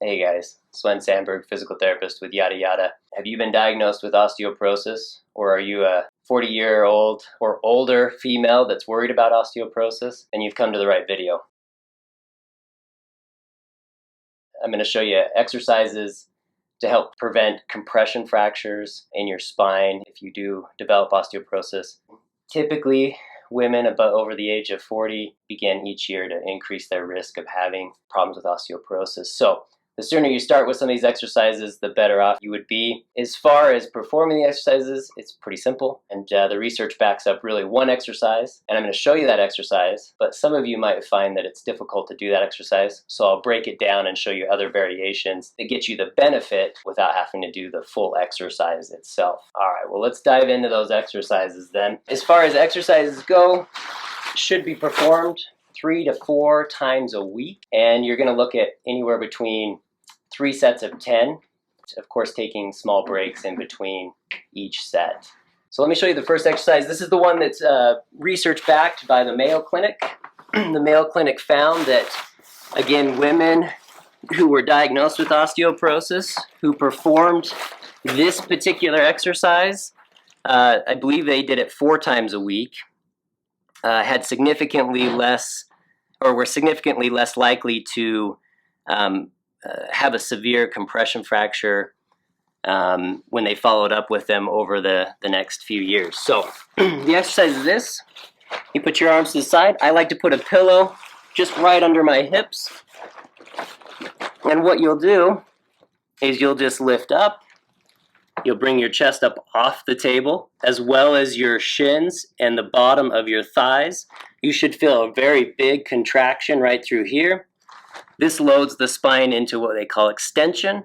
Hey guys, Swen Sandberg, physical therapist with Yada Yada. Have you been diagnosed with osteoporosis, or are you a 40-year-old or older female that's worried about osteoporosis? Then you've come to the right video. I'm going to show you exercises to help prevent compression fractures in your spine if you do develop osteoporosis. Typically, women over the age of 40 begin each year to increase their risk of having problems with osteoporosis. So the sooner you start with some of these exercises, the better off you would be. As far as performing the exercises, it's pretty simple, and the research backs up really one exercise, and I'm going to show you that exercise, but some of you might find that it's difficult to do that exercise, so I'll break it down and show you other variations that get you the benefit without having to do the full exercise itself. All right, well, let's dive into those exercises then. As far as exercises go, should be performed 3 to 4 times a week, and you're going to look at anywhere between 3 sets of 10, of course taking small breaks in between each set. So let me show you the first exercise. This is the one that's research backed by the Mayo Clinic. The Mayo Clinic found that, again, women who were diagnosed with osteoporosis, who performed this particular exercise, I believe they did it 4 times a week, had significantly less, or were significantly less likely to have a severe compression fracture when they followed up with them over the next few years. So the exercise is this. You put your arms to the side. I like to put a pillow just right under my hips. And what you'll do is you'll just lift up. You'll bring your chest up off the table, as well as your shins and the bottom of your thighs. You should feel a very big contraction right through here. This loads the spine into what they call extension,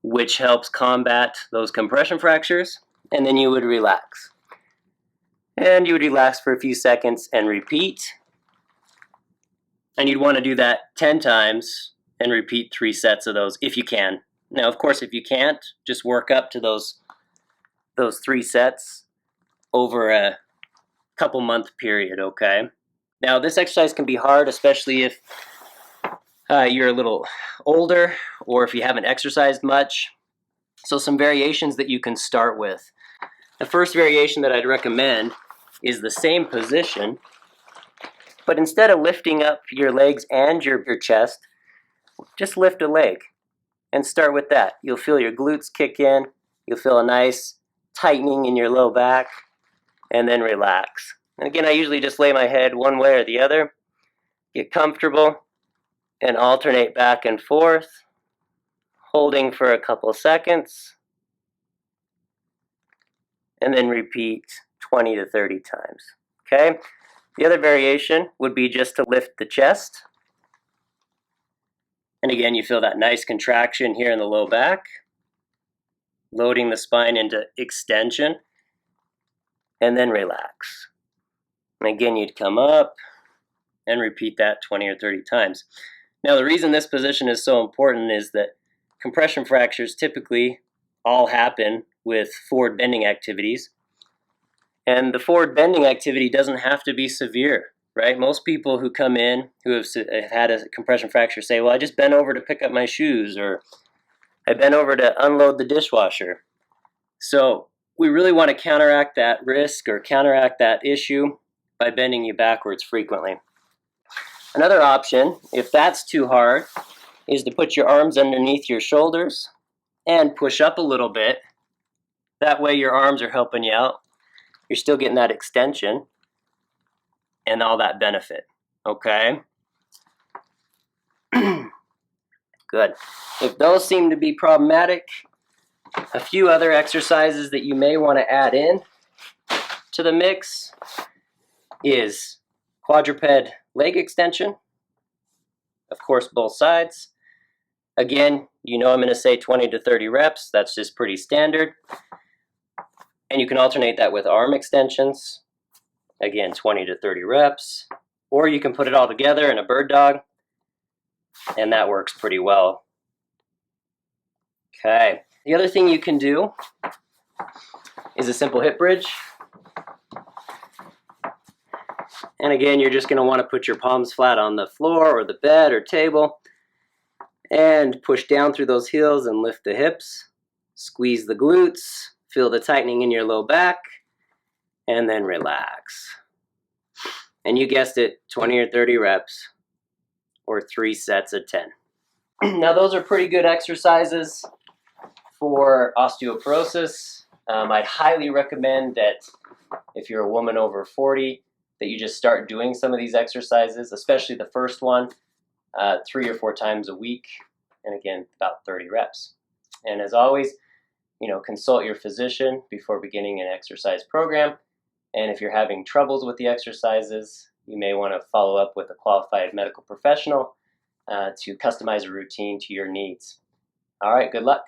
which helps combat those compression fractures, and then you would relax. And you would relax for a few seconds and repeat. And you'd want to do that 10 times and repeat 3 sets of those if you can. Now, of course, if you can't, just work up to those 3 sets over a couple month period, okay? Now, this exercise can be hard, especially if you're a little older or if you haven't exercised much. So some variations that you can start with. The first variation that I'd recommend is the same position, but instead of lifting up your legs and your chest, just lift a leg and start with that. You'll feel your glutes kick in, you'll feel a nice tightening in your low back, and then relax. And again, I usually just lay my head one way or the other, get comfortable, and alternate back and forth, holding for a couple seconds, and then repeat 20 to 30 times, okay? The other variation would be just to lift the chest. And again, you feel that nice contraction here in the low back, loading the spine into extension, and then relax. And again, you'd come up and repeat that 20 or 30 times. Now, the reason this position is so important is that compression fractures typically all happen with forward bending activities. And the forward bending activity doesn't have to be severe, right? Most people who come in who have had a compression fracture say, well, I just bent over to pick up my shoes, or I bent over to unload the dishwasher. So we really want to counteract that risk or counteract that issue by bending you backwards frequently. Another option, if that's too hard, is to put your arms underneath your shoulders and push up a little bit. That way your arms are helping you out. You're still getting that extension and all that benefit, okay? Good. If those seem to be problematic, a few other exercises that you may want to add in to the mix is quadruped leg extension, of course, both sides. Again, you know I'm going to say 20 to 30 reps. That's just pretty standard. And you can alternate that with arm extensions. Again, 20 to 30 reps. Or you can put it all together in a bird dog, and that works pretty well. Okay. The other thing you can do is a simple hip bridge. And again, you're just going to want to put your palms flat on the floor or the bed or table. And push down through those heels and lift the hips. Squeeze the glutes. Feel the tightening in your low back. And then relax. And you guessed it, 20 or 30 reps or 3 sets of 10. Now those are pretty good exercises for osteoporosis. I'd highly recommend that if you're a woman over 40, that you just start doing some of these exercises, especially the first one, 3 or 4 times a week, and again, about 30 reps. And as always, consult your physician before beginning an exercise program. And if you're having troubles with the exercises, you may want to follow up with a qualified medical professional to customize a routine to your needs. All right, good luck.